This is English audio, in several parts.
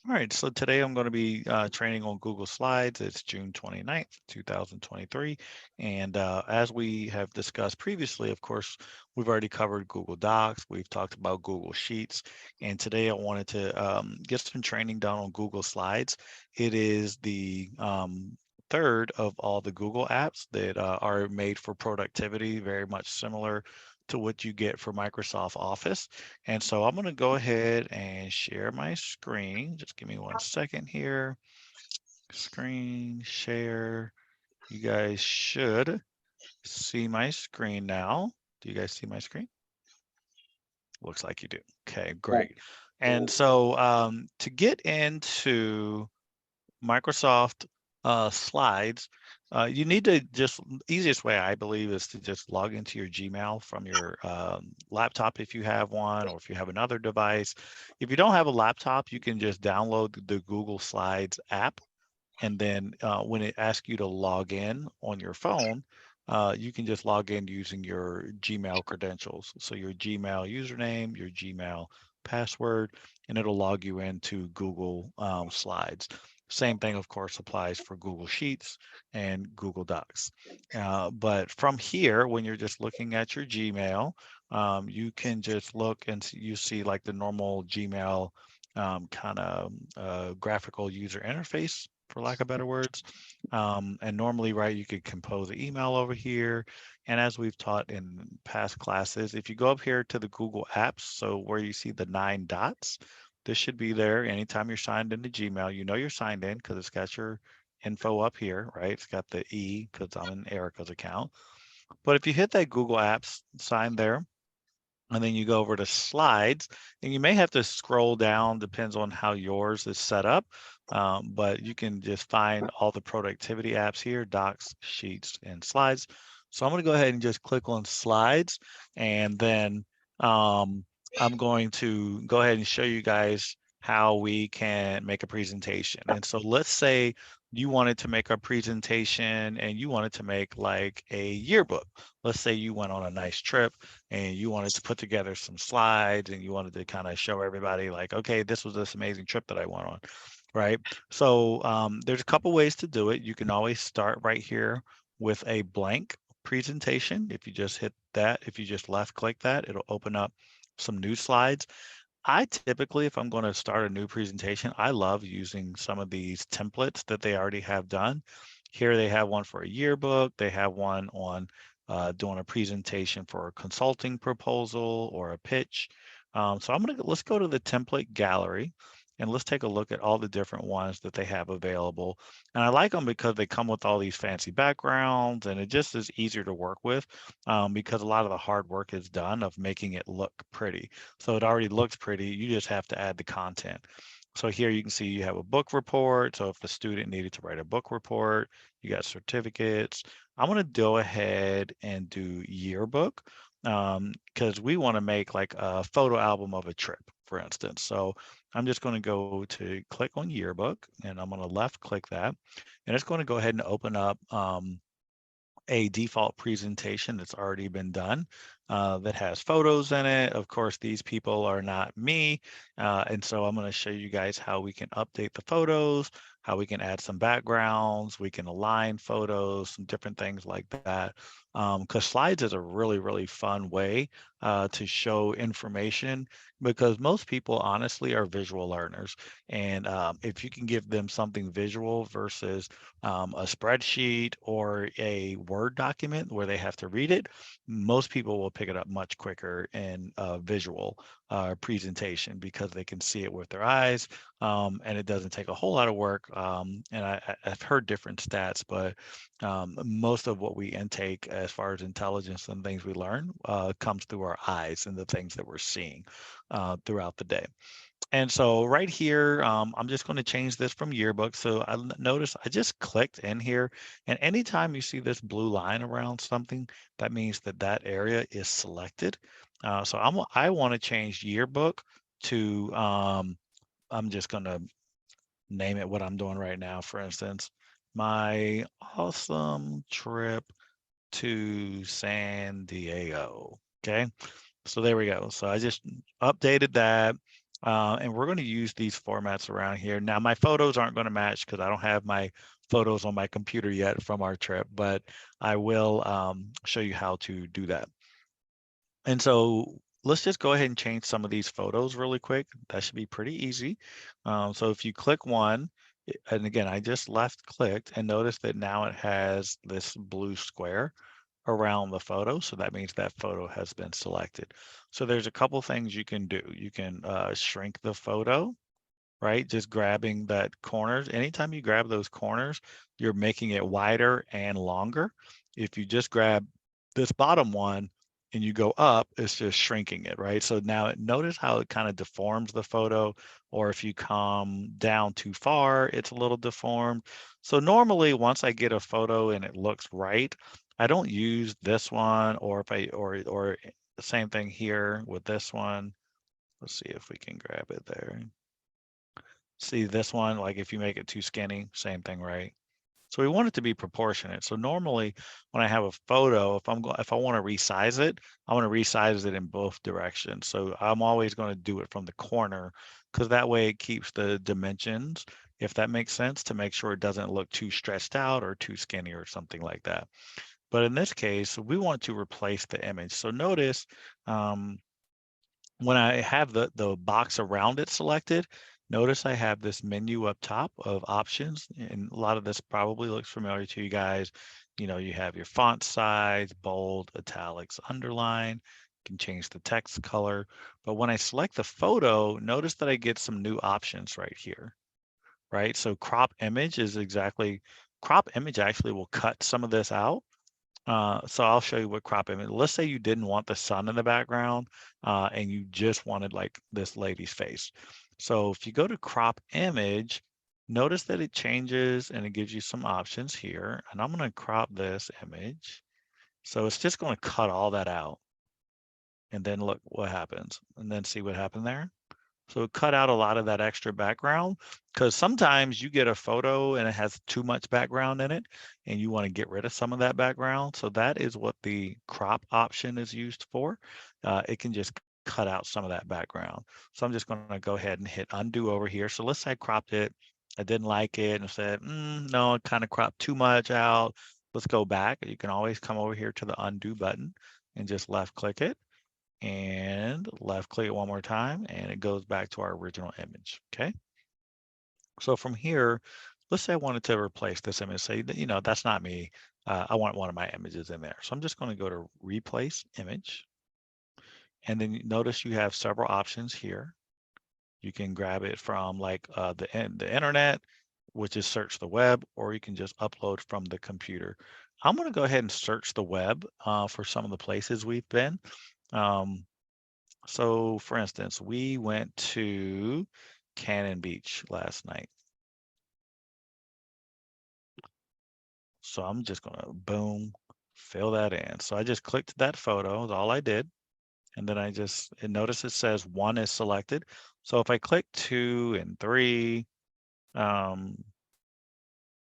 All right, so today I'm going to be training on Google Slides. It's June 29th, 2023. And as we have discussed previously, of course, we've already covered Google Docs. We've talked about Google Sheets. And today I wanted to get some training done on Google Slides. It is the third of all the Google apps that are made for productivity, very much similar to what you get for Microsoft Office. And so I'm going to go ahead and share my screen. Just give me 1 second here. Screen share. You guys should see my screen now. Do you guys see my screen? Looks like you do. Okay, great. And so to get into Microsoft Slides, you need to just, easiest way I believe is to just log into your Gmail from your laptop if you have one, or if you have another device. If you don't have a laptop, you can just download the Google Slides app. And then when it asks you to log in on your phone, you can just log in using your Gmail credentials. So your Gmail username, your Gmail password, and it'll log you into Google Slides. Same thing, of course, applies for Google Sheets and Google Docs. But from here, when you're just looking at your Gmail, you can just look and you see like the normal Gmail kind of graphical user interface, for lack of better words. And normally, right, you could compose an email over here. And as we've taught in past classes, if you go up here to the Google Apps, so where you see the 9 dots, this should be there anytime you're signed into Gmail. You know you're signed in because it's got your info up here, right? It's got the E because I'm in Erica's account. But if you hit that Google Apps sign there, and then you go over to slides, and you may have to scroll down, depends on how yours is set up. But you can just find all the productivity apps here: Docs, Sheets, and Slides. So I'm going to go ahead and just click on Slides, and then I'm going to go ahead and show you guys how we can make a presentation. And so let's say you wanted to make a presentation and you wanted to make like a yearbook. Let's say you went on a nice trip and you wanted to put together some slides and you wanted to kind of show everybody like, okay, this was this amazing trip that I went on, right? So there's a couple ways to do it. You can always start right here with a blank presentation. If you just hit that, if you just left click that, it'll open up some new slides. I typically, if I'm going to start a new presentation, I love using some of these templates that they already have done. Here they have one for a yearbook. They have one on doing a presentation for a consulting proposal or a pitch. So let's go to the template gallery and let's take a look at all the different ones that they have available. And I like them because they come with all these fancy backgrounds and it just is easier to work with because a lot of the hard work is done of making it look pretty. So it already looks pretty. You just have to add the content. So here you can see you have a book report. So if the student needed to write a book report, you got certificates. I'm going to go ahead and do yearbook because we want to make like a photo album of a trip, for instance. So I'm just going to go to click on yearbook and I'm going to left click that. And it's going to go ahead and open up a default presentation that's already been done that has photos in it. Of course, these people are not me. And so I'm going to show you guys how we can update the photos, how we can add some backgrounds, we can align photos, some different things like that. Because slides is a really, really fun way to show information because most people honestly are visual learners. And if you can give them something visual versus a spreadsheet or a Word document where they have to read it, most people will pick it up much quicker in a visual presentation because they can see it with their eyes and it doesn't take a whole lot of work. And I've heard different stats, but most of what we intake as far as intelligence and things we learn comes through our eyes and the things that we're seeing throughout the day. And so right here, I'm just going to change this from yearbook. So notice I just clicked in here, and anytime you see this blue line around something, that means that that area is selected. So I want to change yearbook to, I'm just going to name it what I'm doing right now. For instance, my awesome trip to San Diego. Okay. So there we go. So I just updated that. And we're going to use these formats around here. Now, my photos aren't going to match because I don't have my photos on my computer yet from our trip, but I will show you how to do that. And so let's just go ahead and change some of these photos really quick. That should be pretty easy. So if you click one, and again, I just left clicked and notice that now it has this blue square around the photo. So that means that photo has been selected. So there's a couple things you can do. You can shrink the photo, right? Just grabbing that corners. Anytime you grab those corners, you're making it wider and longer. If you just grab this bottom one and you go up, it's just shrinking it, right? So now notice how it kind of deforms the photo, or if you come down too far, it's a little deformed. So normally once I get a photo and it looks right, I don't use this one, or if I, or the same thing here with this one. Let's see if we can grab it there. See this one, like if you make it too skinny, same thing, right? So we want it to be proportionate. So normally when I have a photo, if I want to resize it, I want to resize it in both directions. So I'm always going to do it from the corner because that way it keeps the dimensions, if that makes sense, to make sure it doesn't look too stretched out or too skinny or something like that. But in this case, we want to replace the image. So notice um, when I have the box around it selected, notice I have this menu up top of options, and a lot of this probably looks familiar to you guys. You know, you have your font size, bold, italics, underline. You can change the text color. But when I select the photo, notice that I get some new options right here, right? So crop image is exactly, crop image actually will cut some of this out. So I'll show you what crop image. Let's say you didn't want the sun in the background and you just wanted like this lady's face. So if you go to crop image, notice that it changes and it gives you some options here. And I'm going to crop this image. So it's just going to cut all that out. And then look what happens. And then see what happened there. So cut out a lot of that extra background, because sometimes you get a photo and it has too much background in it and you want to get rid of some of that background. So that is what the crop option is used for. It can just cut out some of that background. So I'm just going to go ahead and hit undo over here. So let's say I cropped it. I didn't like it and said, no, it kind of cropped too much out. Let's go back. You can always come over here to the undo button and just left click it and left click it one more time and it goes back to our original image. Okay. So from here, let's say I wanted to replace this image, say that, that's not me. I want one of my images in there. So I'm just going to go to replace image. And then notice you have several options here. You can grab it from like the internet, which is search the web, or you can just upload from the computer. I'm going to go ahead and search the web for some of the places we've been. Um, So for instance, we went to Cannon Beach last night. So I'm just gonna boom, fill that in. So I just clicked that photo, is all I did. And then and notice it says one is selected. So if I click 2 and 3, um,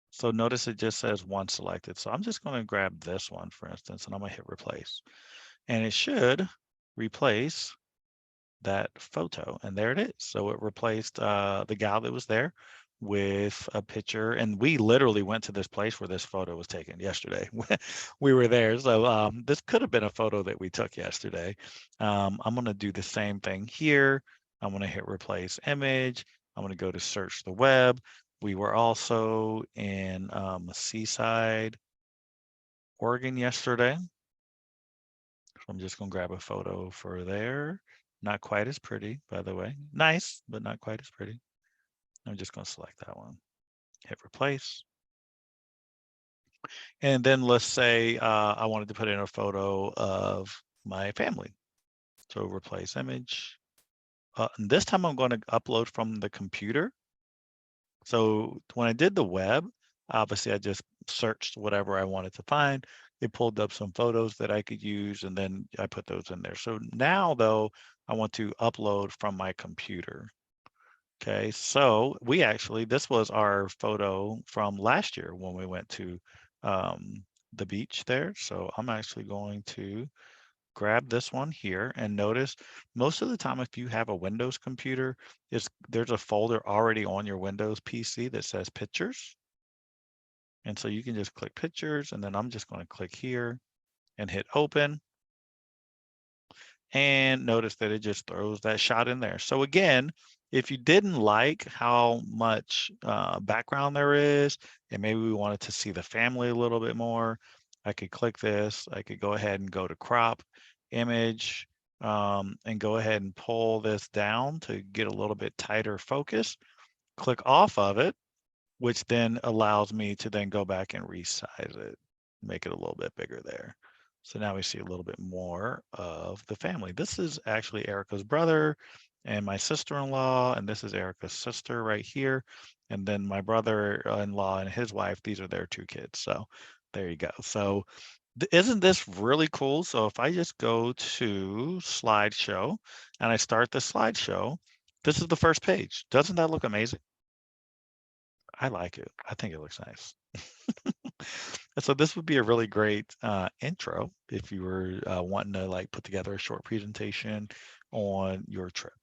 so notice it just says one selected. So I'm just gonna grab this one, for instance, and I'm gonna hit replace. And it should replace that photo, and there it is. So it replaced the gal that was there with a picture, and we literally went to this place where this photo was taken yesterday. We were there, so this could have been a photo that we took yesterday. I'm going to do the same thing here. I'm going to hit replace image. I'm going to go to search the web. We were also in Seaside, Oregon yesterday. So I'm just going to grab a photo for there. Not quite as pretty, by the way. Nice, but not quite as pretty. I'm just going to select that one. Hit replace. And then let's say I wanted to put in a photo of my family. So replace image. And this time I'm going to upload from the computer. So when I did the web, obviously I just searched whatever I wanted to find. It pulled up some photos that I could use, and then I put those in there. So now though, I want to upload from my computer. Okay, so this was our photo from last year when we went to the beach there. So I'm actually going to grab this one here and notice most of the time if you have a Windows computer, there's a folder already on your Windows PC that says pictures. And so you can just click pictures, and then I'm just going to click here and hit open. And notice that it just throws that shot in there. So again, if you didn't like how much background there is, and maybe we wanted to see the family a little bit more, I could click this. I could go ahead and go to crop image and go ahead and pull this down to get a little bit tighter focus. Click off of it, which then allows me to then go back and resize it, make it a little bit bigger there. So now we see a little bit more of the family. This is actually Erica's brother and my sister-in-law, and this is Erica's sister right here. And then my brother-in-law and his wife, these are their 2 kids. So there you go. So isn't this really cool? So if I just go to slideshow and I start the slideshow, this is the first page. Doesn't that look amazing? I like it. I think it looks nice. And so this would be a really great intro if you were wanting to like put together a short presentation on your trip.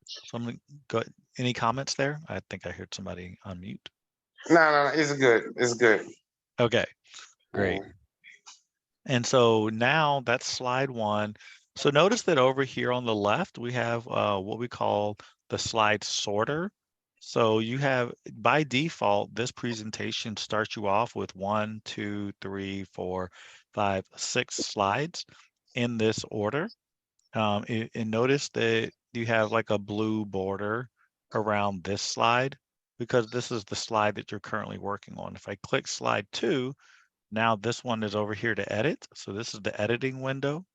So I'm gonna go. Any comments there? I think I heard somebody unmute. No, it's good. It's good. Okay, great. And so now that's slide 1. So notice that over here on the left, we have what we call the slide sorter. So you have, by default, this presentation starts you off with 1, 2, 3, 4, 5, 6 slides in this order. And notice that you have like a blue border around this slide because this is the slide that you're currently working on. If I click slide 2, now this one is over here to edit. So this is the editing window.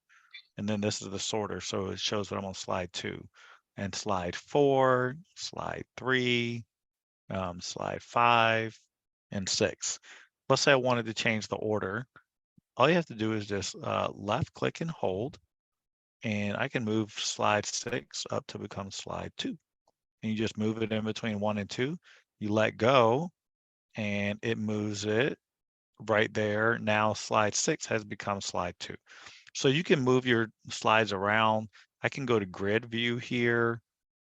And then this is the sorter. So it shows that I'm on slide 2 and slide 4, slide 3, slide 5, and 6. Let's say I wanted to change the order. All you have to do is just left click and hold. And I can move slide 6 up to become slide 2. And you just move it in between 1 and 2. You let go and it moves it right there. Now slide 6 has become slide 2. So you can move your slides around. I can go to grid view here.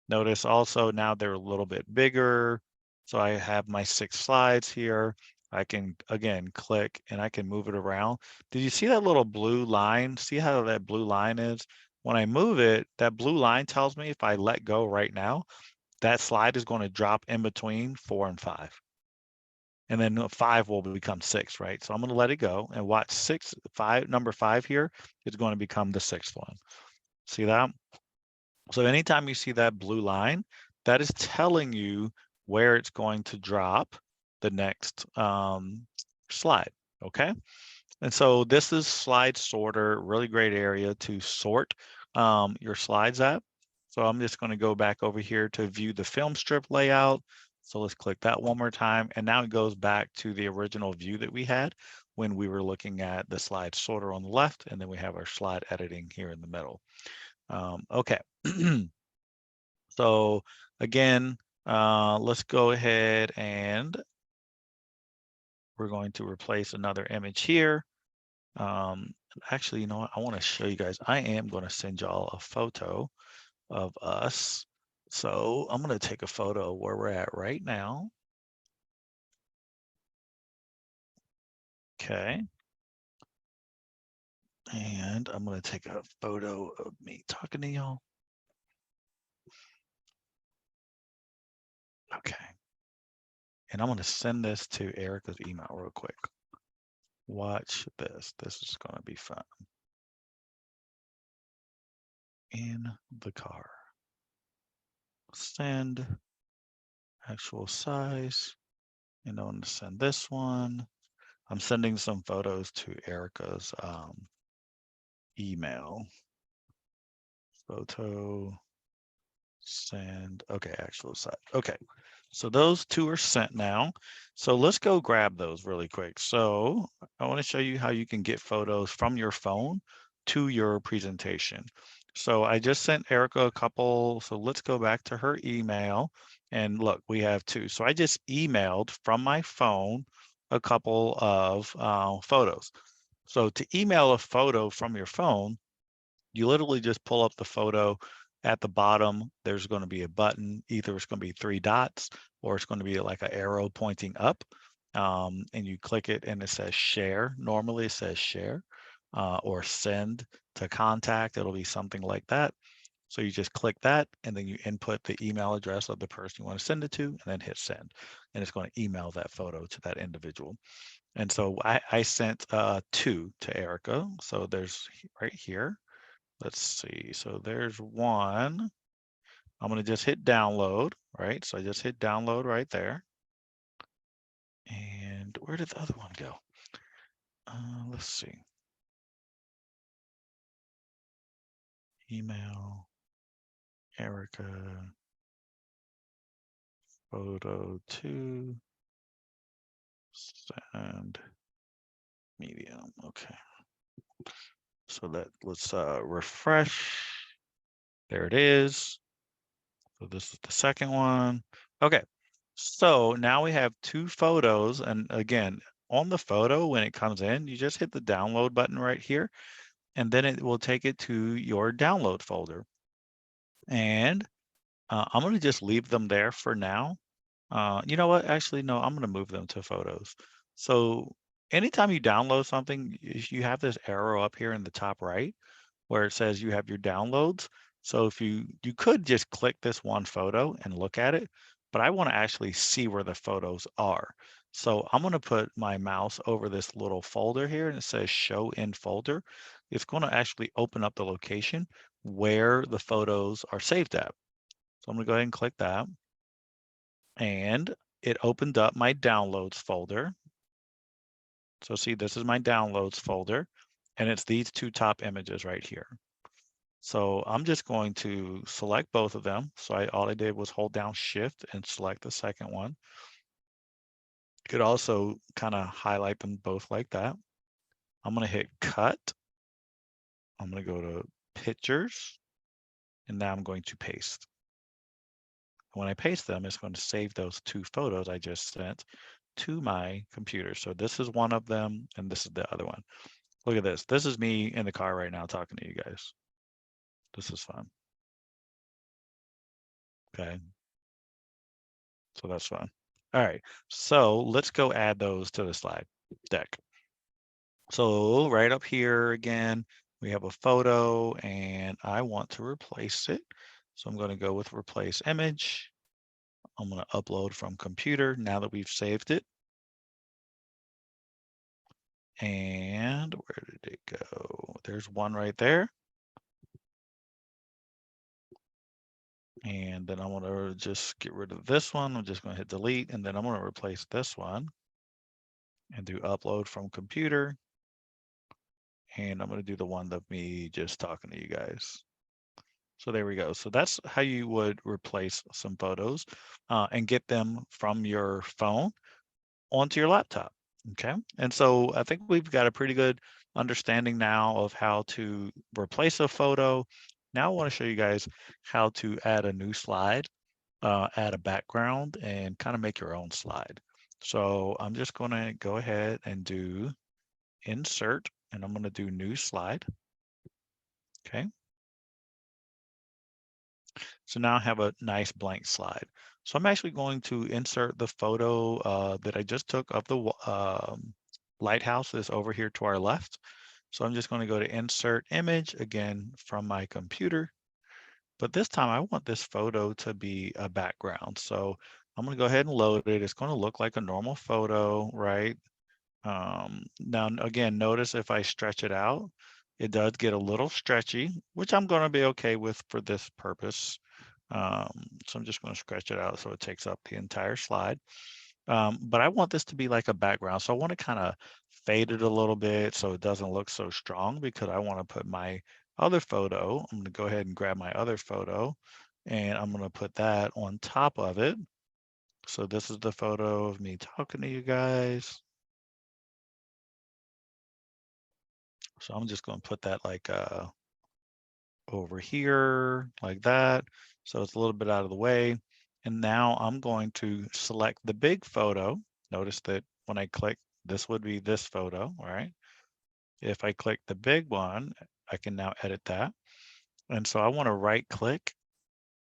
Notice also now they're a little bit bigger. So I have my 6 slides here. I can, again, click and I can move it around. Did you see that little blue line? See how that blue line is? When I move it, that blue line tells me if I let go right now, that slide is going to drop in between 4 and 5. And then 5 will become 6, right? So I'm going to let it go and watch number 5 here is going to become the 6th one. See that? So anytime you see that blue line, that is telling you where it's going to drop the next slide, okay? And so this is slide sorter, really great area to sort your slides at. So I'm just going to go back over here to view the film strip layout. So let's click that one more time. And now it goes back to the original view that we had when we were looking at the slide sorter on the left, and then we have our slide editing here in the middle. Okay. So again, let's go ahead and we're going to replace another image here. Actually, you know what? I want to show you guys. I am going to send y'all a photo of us. So I'm going to take a photo where we're at right now. Okay. And I'm going to take a photo of me talking to y'all. Okay. And I'm going to send this to Erica's email real quick. Watch this. This is going to be fun. In the car. Send actual size. And I'm going to send this one. I'm sending some photos to Erica's email. Photo, send, okay, actual size. Okay, so those 2 are sent now. So let's go grab those really quick. So I want to show you how you can get photos from your phone to your presentation. So I just sent Erica a couple. So let's go back to her email and look, we have 2. So I just emailed from my phone a couple of photos. So to email a photo from your phone, You literally just pull up the photo. At the bottom, there's going to be a button. Either it's going to be 3 dots or it's going to be like an arrow pointing up. And you click it and it says share. Normally it says share or send to contact. It'll be something like that. So you just click that and then you input the email address of the person you want to send it to and then hit send. And it's going to email that photo to that individual. And so I sent 2 to Erica. So there's right here. Let's see. So there's one. I'm going to just hit download, right? So I just hit download right there. And where did the other one go? Let's see. Email, Erica, photo 2, send, medium. Okay. So let's refresh. There it is. So this is the second one. Okay. So now we have 2 photos. And again, on the photo, when it comes in, you just hit the download button right here, and then it will take it to your download folder. And I'm going to just leave them there for now. You know what? Actually, no, I'm going to move them to photos. So anytime you download something, you have this arrow up here in the top right where it says you have your downloads. So if you could just click this one photo and look at it, but I want to actually see where the photos are. So I'm going to put my mouse over this little folder here and it says show in folder. It's going to actually open up the location where the photos are saved at. So I'm going to go ahead and click that. And it opened up my downloads folder. So see, this is my downloads folder, and it's these 2 top images right here. So I'm just going to select both of them. So all I did was hold down shift and select the second one. You could also kind of highlight them both like that. I'm going to hit cut. I'm going to go to pictures, and now I'm going to paste. When I paste them, it's going to save those 2 photos I just sent to my computer. So this is one of them, and this is the other one. Look at this. This is me in the car right now talking to you guys. This is fun. Okay. So that's fun. All right. So let's go add those to the slide deck. So right up here again, we have a photo and I want to replace it. So I'm going to go with replace image. I'm going to upload from computer now that we've saved it. And where did it go? There's one right there. And then I'm going to just get rid of this one. I'm just going to hit delete, and then I'm going to replace this one and do upload from computer. And I'm going to do the one of me just talking to you guys. So there we go. So that's how you would replace some photos and get them from your phone onto your laptop. Okay. And so I think we've got a pretty good understanding now of how to replace a photo. Now I want to show you guys how to add a new slide, add a background, and kind of make your own slide. So I'm just going to go ahead and do insert, and I'm going to do new slide. Okay. So now I have a nice blank slide. So I'm actually going to insert the photo that I just took of the lighthouse that's over here to our left. So I'm just going to go to insert image again from my computer. But this time I want this photo to be a background. So I'm going to go ahead and load it. It's going to look like a normal photo, right? Now, again, notice if I stretch it out, it does get a little stretchy, which I'm going to be okay with for this purpose. So I'm just going to stretch it out so it takes up the entire slide. But I want this to be like a background. So I want to kind of fade it a little bit so it doesn't look so strong because I want to put my other photo. I'm going to go ahead and grab my other photo and I'm going to put that on top of it. So this is the photo of me talking to you guys. So I'm just going to put that like over here like that. So it's a little bit out of the way. And now I'm going to select the big photo. Notice that when I click, this would be this photo, all right? If I click the big one, I can now edit that. And so I want to right click,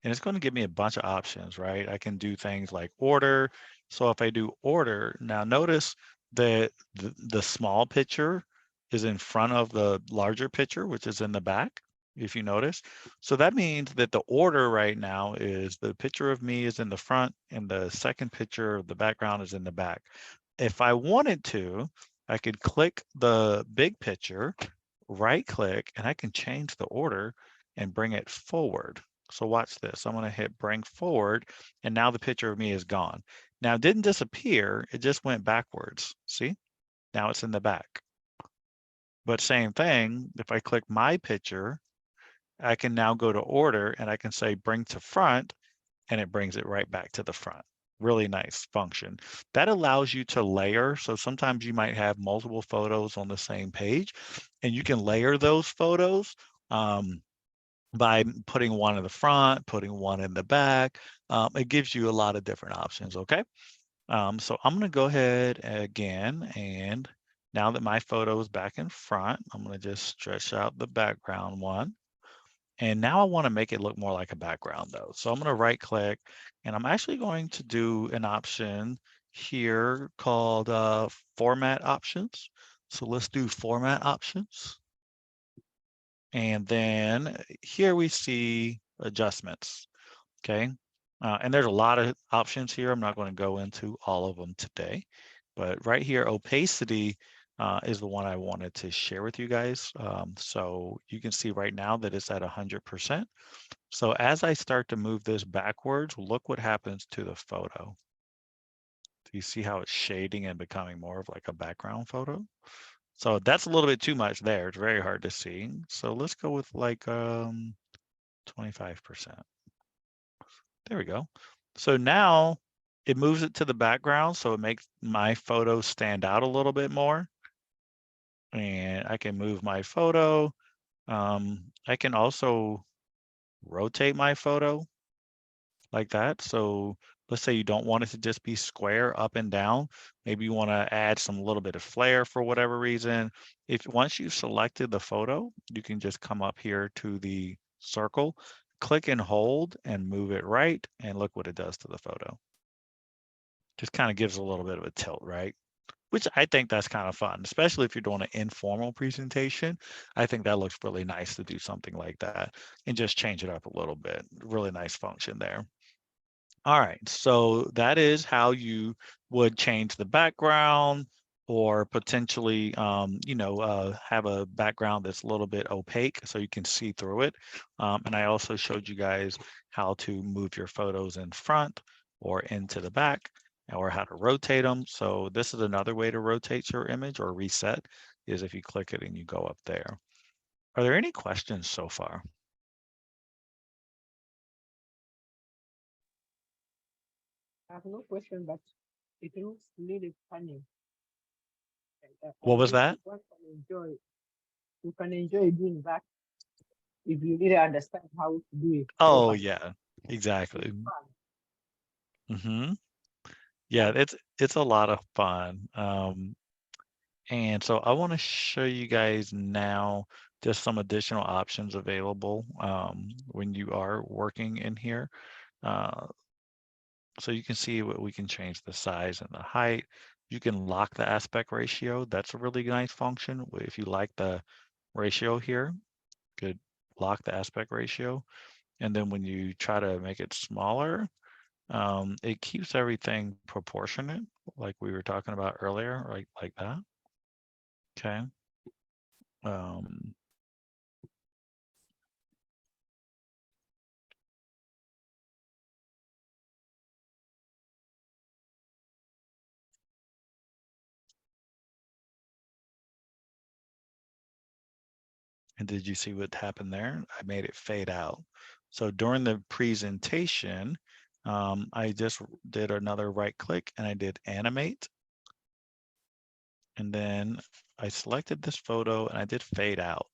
and it's going to give me a bunch of options, right? I can do things like order. So if I do order, now notice that the small picture is in front of the larger picture, which is in the back, if you notice. So that means that the order right now is the picture of me is in the front and the second picture of the background is in the back. If I wanted to, I could click the big picture, right click, and I can change the order and bring it forward. So watch this. I'm going to hit bring forward, and now the picture of me is gone. Now it didn't disappear. It just went backwards. See? Now it's in the back. But same thing, if I click my picture, I can now go to order and I can say bring to front, and it brings it right back to the front. Really nice function. That allows you to layer. So sometimes you might have multiple photos on the same page, and you can layer those photos. By putting one in the front, putting one in the back. It gives you a lot of different options, okay? So I'm gonna go ahead again, and now that my photo is back in front, I'm gonna just stretch out the background one. And now I wanna make it look more like a background though. So I'm gonna right click, and I'm actually going to do an option here called format options. So let's do format options. And then here we see adjustments, okay? And there's a lot of options here. I'm not going to go into all of them today, but right here, opacity is the one I wanted to share with you guys. So you can see right now that it's at 100%. So as I start to move this backwards, look what happens to the photo. Do you see how it's shading and becoming more of like a background photo? So that's a little bit too much there. It's very hard to see. So let's go with like 25%. There we go. So now it moves it to the background, so it makes my photo stand out a little bit more. And I can move my photo. I can also rotate my photo like that. So let's say you don't want it to just be square up and down. Maybe you want to add some little bit of flair for whatever reason. If once you've selected the photo, you can just come up here to the circle, click and hold and move it right, and look what it does to the photo. Just kind of gives a little bit of a tilt, right? Which I think that's kind of fun, especially if you're doing an informal presentation. I think that looks really nice to do something like that and just change it up a little bit. Really nice function there. All right, so that is how you would change the background or potentially, have a background that's a little bit opaque so you can see through it. And I also showed you guys how to move your photos in front or into the back or how to rotate them. So this is another way to rotate your image or reset is if you click it and you go up there. Are there any questions so far? I have no question, but it looks really funny. What was that? One can enjoy. You can enjoy doing that if you really understand how to do it. Oh, Properly. yeah, exactly. It's fun. Hmm. Yeah, it's a lot of fun. And so I want to show you guys now just some additional options available when you are working in here. Uh, so you can see what we can change the size and the height. You can lock the aspect ratio. That's a really nice function. If you like the ratio here, you could lock the aspect ratio. And then when you try to make it smaller, it keeps everything proportionate, like we were talking about earlier, right? Like that. Okay. Um, and did you see what happened there? I made it fade out. So during the presentation, I just did another right click and I did animate. And then I selected this photo and I did fade out.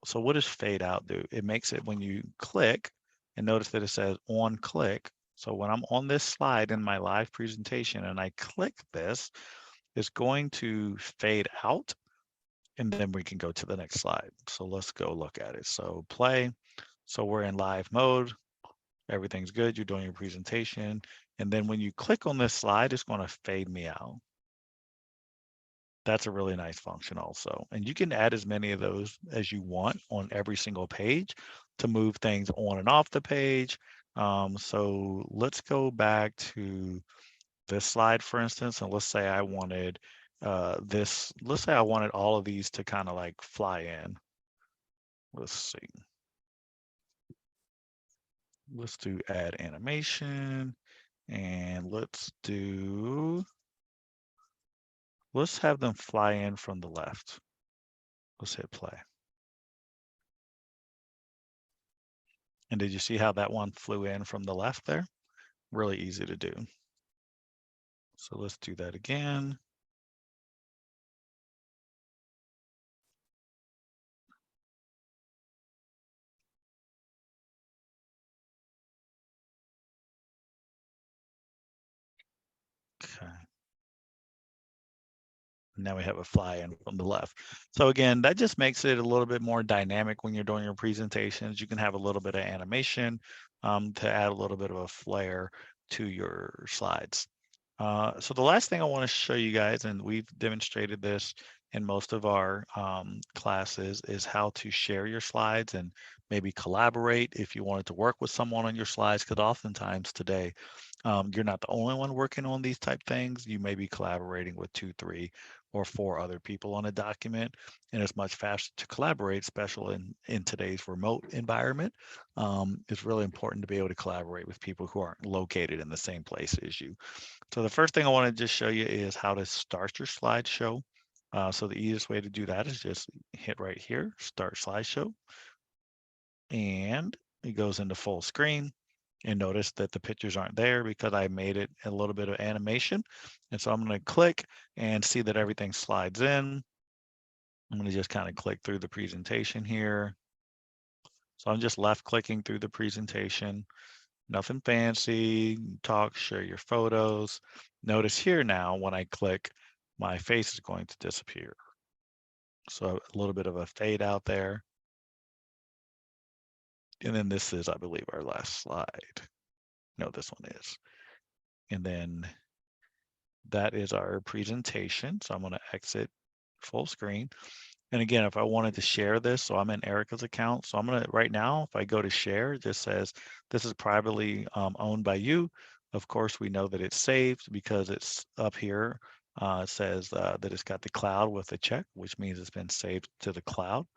So what does fade out do? It makes it when you click, and notice that it says on click. So when I'm on this slide in my live presentation and I click this, it's going to fade out and then we can go to the next slide. So let's go look at it. So play. So we're in live mode. Everything's good. You're doing your presentation. And then when you click on this slide, it's going to fade me out. That's a really nice function also. And you can add as many of those as you want on every single page to move things on and off the page. So let's go back to this slide, for instance, and let's say I wanted let's say I wanted all of these to kind of like fly in. Let's see. Let's do add animation, and let's have them fly in from the left. Let's hit play. And did you see how that one flew in from the left there? Really easy to do. So let's do that again. Okay. Now we have a fly in from the left. So again, that just makes it a little bit more dynamic when you're doing your presentations. You can have a little bit of animation to add a little bit of a flair to your slides. So the last thing I want to show you guys, and we've demonstrated this in most of our classes, is how to share your slides and maybe collaborate if you wanted to work with someone on your slides, because oftentimes today, you're not the only one working on these type things. You may be collaborating with 2, 3, or 4 other people on a document, and it's much faster to collaborate, especially in today's remote environment. It's really important to be able to collaborate with people who aren't located in the same place as you. So the first thing I want to just show you is how to start your slideshow. So the easiest way to do that is just hit right here, start slideshow, and it goes into full screen. And notice that the pictures aren't there because I made it a little bit of animation. And so I'm going to click and see that everything slides in. I'm going to just kind of click through the presentation here. So I'm just left clicking through the presentation. Nothing fancy. Talk, share your photos. Notice here now when I click, my face is going to disappear. So a little bit of a fade out there. And then this is, I believe, our last slide. No, this one is. And then that is our presentation. So I'm going to exit full screen. And again, if I wanted to share this, so I'm in Erica's account. So I'm going to, right now, if I go to share, it just says, this is privately owned by you. Of course, we know that it's saved because it's up here. It says that it's got the cloud with a check, which means it's been saved to the cloud.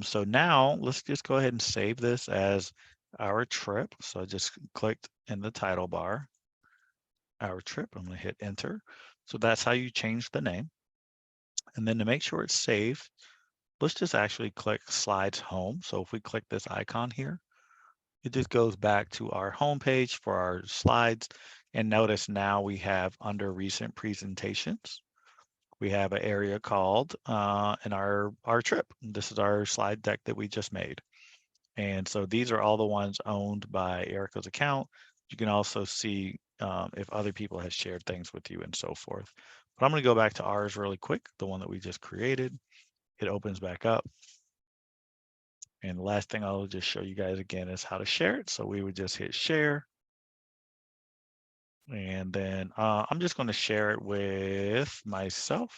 So now let's just go ahead and save this as our trip. So I just clicked in the title bar, our trip. I'm going to hit enter. So that's how you change the name. And then to make sure it's saved, let's just actually click slides home. So if we click this icon here, it just goes back to our home page for our slides. And notice now we have under recent presentations, we have an area called in our trip. This is our slide deck that we just made. And so these are all the ones owned by Erica's account. You can also see if other people have shared things with you and so forth. But I'm going to go back to ours really quick, the one that we just created. It opens back up. And the last thing I'll just show you guys again is how to share it. So we would just hit share. And then I'm just going to share it with myself.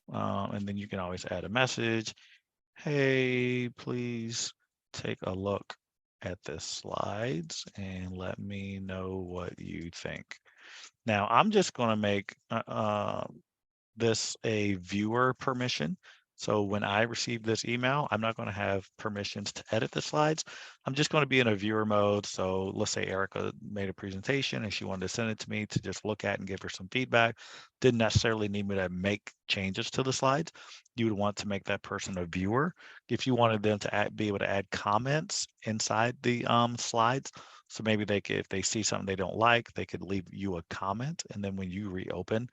And then you can always add a message. Hey, please take a look at the slides and let me know what you think. Now, I'm just going to make this a viewer permission. So when I receive this email, I'm not going to have permissions to edit the slides. I'm just going to be in a viewer mode. So let's say Erica made a presentation and she wanted to send it to me to just look at and give her some feedback. Didn't necessarily need me to make changes to the slides. You would want to make that person a viewer. If you wanted them to be able to add comments inside the slides, so maybe they could, if they see something they don't like, they could leave you a comment. And then when you reopen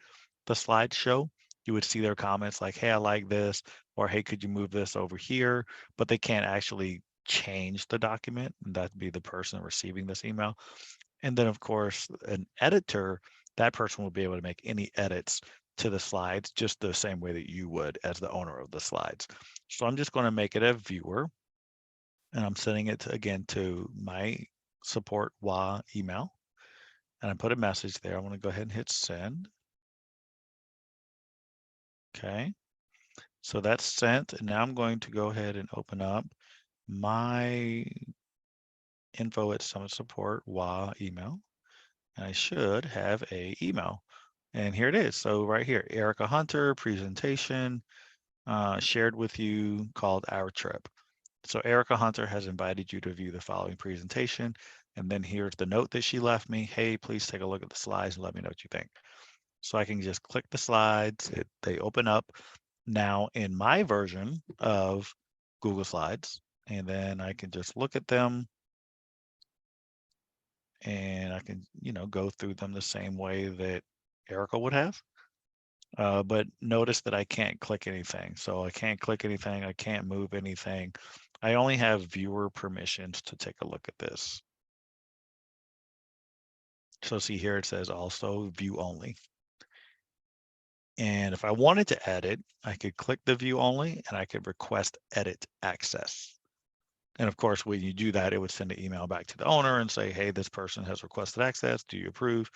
the slideshow, you would see their comments like, hey, I like this, or hey, could you move this over here? But they can't actually change the document. And that'd be the person receiving this email. And then of course, an editor, that person will be able to make any edits to the slides just the same way that you would as the owner of the slides. So I'm just going to make it a viewer, and I'm sending it to, again, to my support WA email, and I put a message there. I want to go ahead and hit send. Okay, so that's sent, and now I'm going to go ahead and open up my info@Summit Support WA email, and I should have a email, and here it is. So right here, Erica Hunter presentation shared with you called Our Trip. So Erica Hunter has invited you to view the following presentation, and then here's the note that she left me. Hey, please take a look at the slides and let me know what you think. So I can just click the slides. They open up now in my version of Google Slides, and then I can just look at them, and I can, go through them the same way that Erica would have. But notice that I can't click anything. So I can't click anything. I can't move anything. I only have viewer permissions to take a look at this. So see here, it says also view only. And if I wanted to edit, I could click the view only and I could request edit access. And of course, when you do that, it would send an email back to the owner and say, hey, this person has requested access. Do you approve?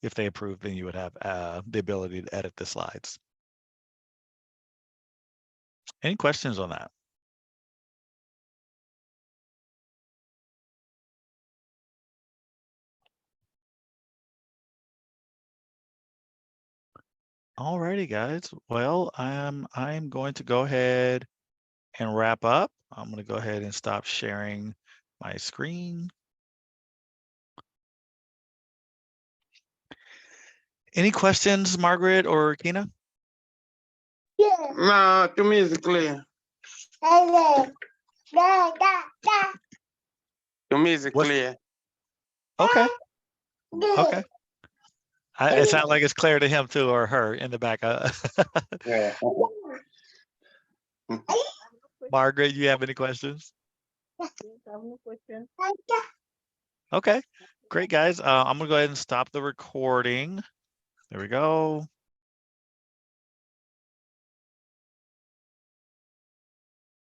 If they approve, then you would have the ability to edit the slides. Any questions on that? All righty, guys. Well, I'm going to go ahead and wrap up. I'm going to go ahead and stop sharing my screen. Any questions, Margaret or Kina? No, to me it's clear. To me it's clear. Okay. Okay. It sounds like it's clear to him too, or her in the back. Yeah. Margaret, you have any questions? Yes, I have no question. Okay, great, guys. I'm gonna go ahead and stop the recording. There we go.